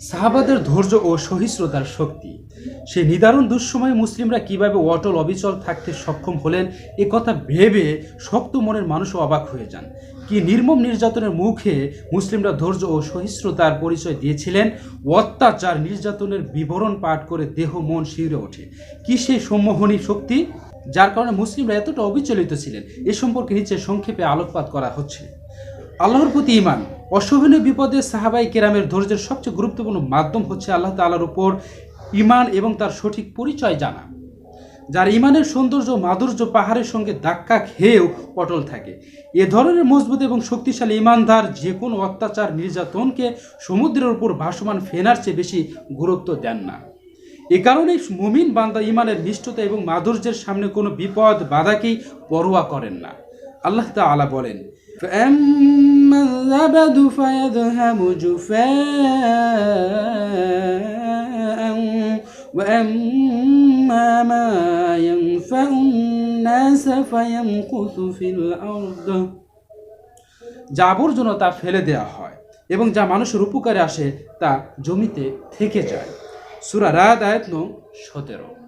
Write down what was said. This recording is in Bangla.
সাহাবাদের ধৈর্য ও সহিষ্ণুতার শক্তি। সেই নিদারুণ দুঃসময়ে মুসলিমরা কিভাবে অটল অবিচল থাকতে সক্ষম হলেন, এ কথা ভেবে শক্ত মনের মানুষও অবাক হয়ে যান। কি নির্মম নির্যাতনের মুখে মুসলিমরা ধৈর্য ও সহিষ্ণুতার পরিচয় দিয়েছিলেন। অত্যাচার নির্যাতনের বিবরণ পাঠ করে দেহ মন শিউরে ওঠে। কি সেই সম্মোহনী শক্তি যার কারণে মুসলিমরা এতটা অবিচলিত ছিলেন, এ সম্পর্কে নিচে সংক্ষেপে আলোকপাত করা হচ্ছে। আল্লাহর প্রতি ঈমান। অসহনীয় বিপদে সাহাবাই কেরামের ধৈর্যের সবচেয়ে গুরুত্বপূর্ণ মাধ্যম হচ্ছে আল্লাহ তাআলার উপর ঈমান এবং তার সঠিক পরিচয় জানা। যার ঈমানের সৌন্দর্য মাধুর্য পাহাড়ের সঙ্গে ধাক্কা খেয়েও অটল থাকে। এ ধরনের মজবুত এবং শক্তিশালী ঈমানদার যে কোনো অত্যাচার নির্যাতনকে সমুদ্রের উপর ভাসমান ফেনার চেয়ে বেশি গুরুত্ব দেন না। এ কারণেই মুমিন বান্দা ঈমানের নিষ্ঠতা এবং মাধুর্যের সামনে কোনো বিপদ বাধাকেই পরোয়া করেন না। আল্লাহ তাআলা বলেন, فَأَمَّا الزَّبَدُ فَيَذْهَبُ جُفَاءً وَأَمَّا مَا يَنفَعُ النَّاسَ فَيَمْكُثُ فِي الْأَرْضِ। যা আবর্জনা তা ফেলে দেওয়া হয় এবং যা মানুষের উপকারে আসে তা জমিতে থেকে যায়। সূরা রাদ আয়াত নং 17।